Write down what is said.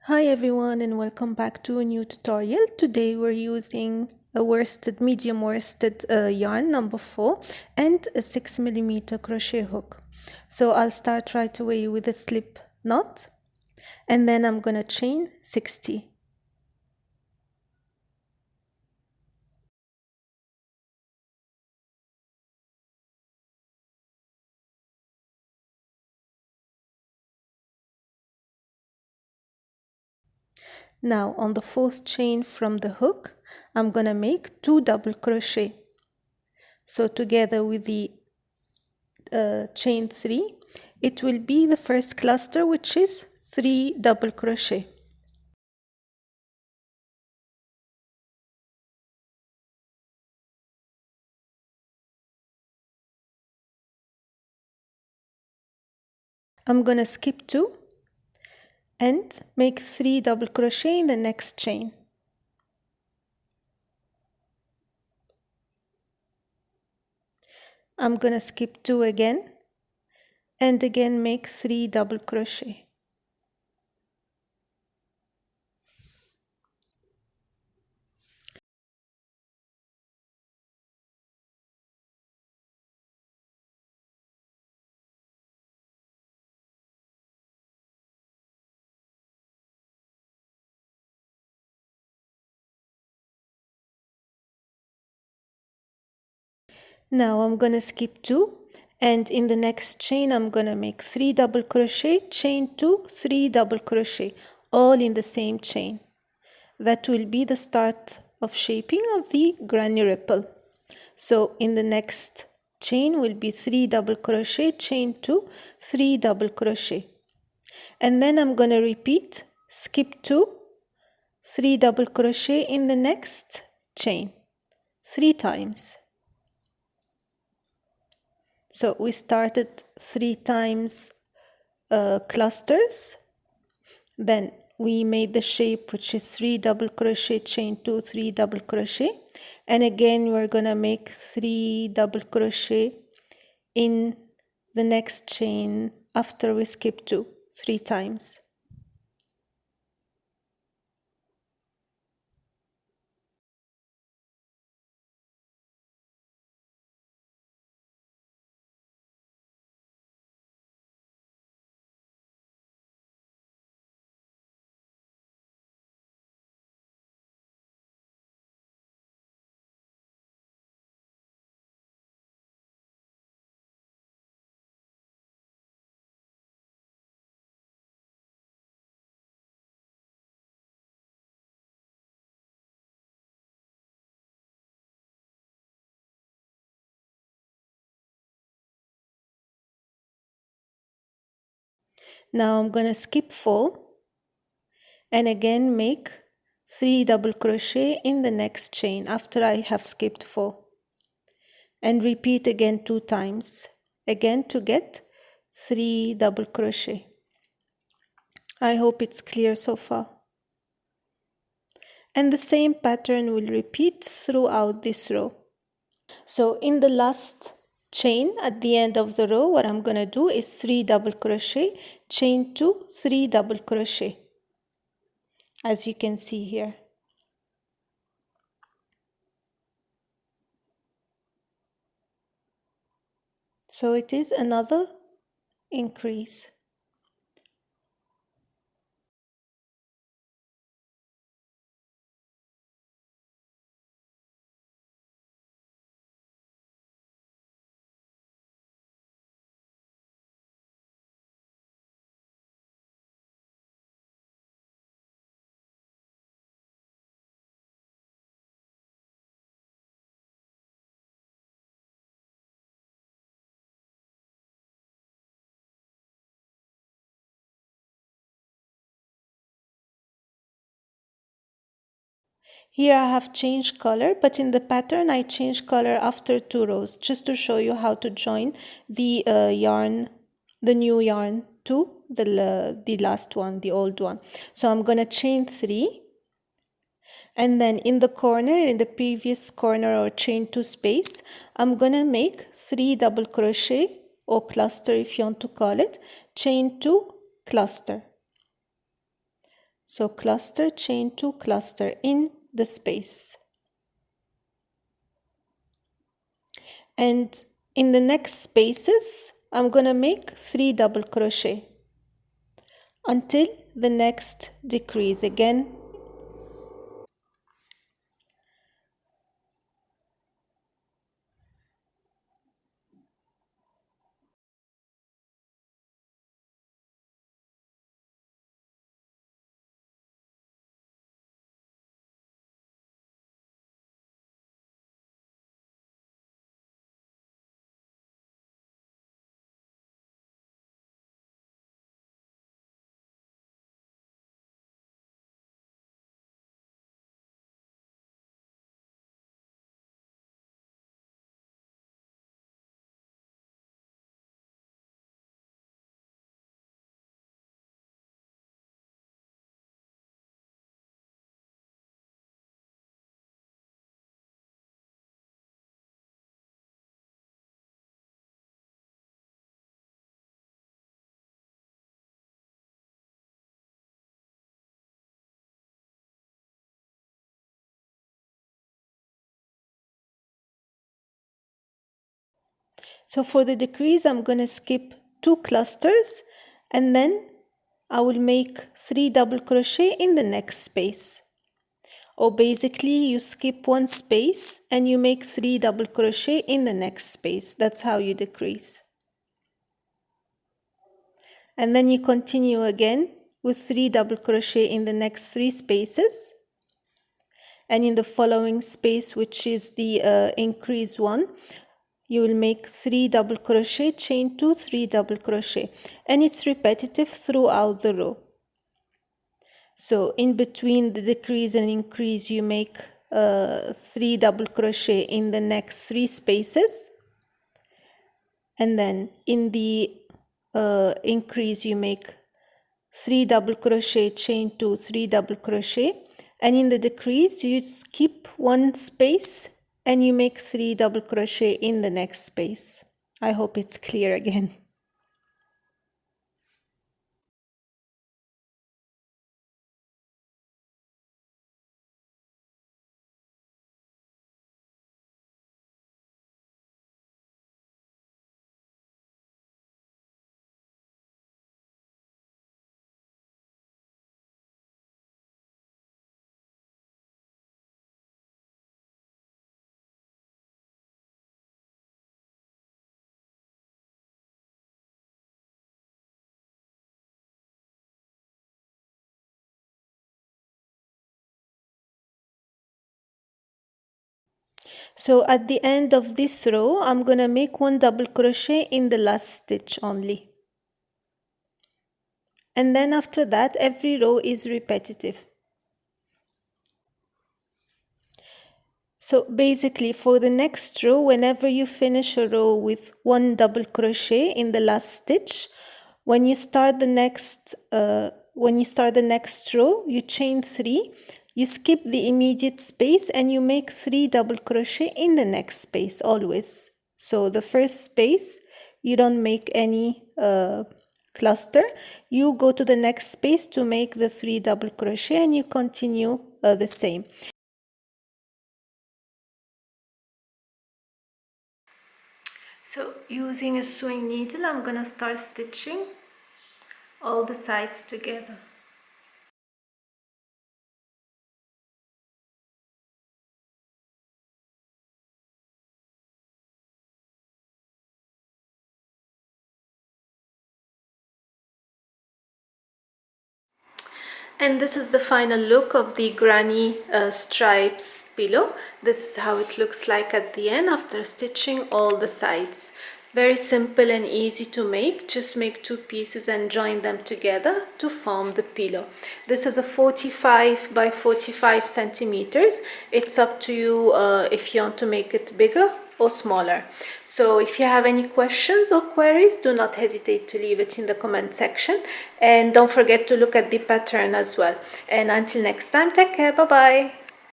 Hi everyone and welcome back to a new tutorial. Today we're using a medium worsted yarn number 4 and a 6mm crochet hook. So I'll start right away with a slip knot and then I'm gonna chain 60. Now on the fourth chain from the hook, I'm gonna make 2 double crochet. So together with the chain 3, it will be the first cluster, which is 3 double crochet. I'm gonna skip 2 and make 3 double crochet in the next chain. I'm gonna skip 2 again and again make 3 double crochet. Now I'm gonna skip 2 and in the next chain I'm gonna make 3 double crochet, chain 2, 3 double crochet, all in the same chain. That will be the start of shaping of the granny ripple. So in the next chain will be 3 double crochet, chain 2, 3 double crochet. And then I'm gonna repeat, skip 2, 3 double crochet in the next chain 3 times. So we started 3 times clusters, then we made the shape which is 3 double crochet, chain 2, 3 double crochet, and again we're gonna make 3 double crochet in the next chain after we skip 2 3 times. Now I'm gonna skip 4 and again make 3 double crochet in the next chain after I have skipped 4 and repeat again 2 times, again to get 3 double crochet. I hope it's clear so far. And the same pattern will repeat throughout this row. So in the last chain at the end of the row, what I'm gonna do is 3 double crochet, chain 2, 3 double crochet, as you can see here. So it is another increase. Here I have changed color, but in the pattern I changed color after 2 rows, just to show you how to join the yarn, the new yarn to the last one, the old one. So I'm gonna chain 3, and then in the corner, in the previous corner or chain 2 space, I'm gonna make 3 double crochet or cluster if you want to call it, chain 2 cluster. So cluster, chain 2, cluster in the space. And in the next spaces, I'm gonna make 3 double crochet until the next decrease again. So for the decrease, I'm gonna skip 2 clusters and then I will make 3 double crochet in the next space. Or basically you skip 1 space and you make 3 double crochet in the next space. That's how you decrease. And then you continue again with 3 double crochet in the next 3 spaces. And in the following space, which is the increase one, you will make 3 double crochet, chain 2, 3 double crochet, and it's repetitive throughout the row. So in between the decrease and increase, you make 3 double crochet in the next 3 spaces, and then in the increase you make 3 double crochet, chain 2, 3 double crochet, and in the decrease you skip 1 space and you make 3 double crochet in the next space. I hope it's clear again. So at the end of this row, I'm gonna make 1 double crochet in the last stitch only. And then after that, every row is repetitive. So basically for the next row, whenever you finish a row with 1 double crochet in the last stitch, when you start the next row, you chain 3, you skip the immediate space and you make 3 double crochet in the next space always. So the first space, you don't make any cluster, you go to the next space to make the 3 double crochet and you continue the same. So using a sewing needle, I'm gonna start stitching all the sides together. And this is the final look of the granny stripes pillow. This is how it looks like at the end after stitching all the sides. Very simple and easy to make. Just make 2 pieces and join them together to form the pillow. This is a 45 by 45 centimeters. It's up to you if you want to make it bigger or smaller. So if you have any questions or queries, do not hesitate to leave it in the comment section, and don't forget to look at the pattern as well. And until next time, take care. Bye bye.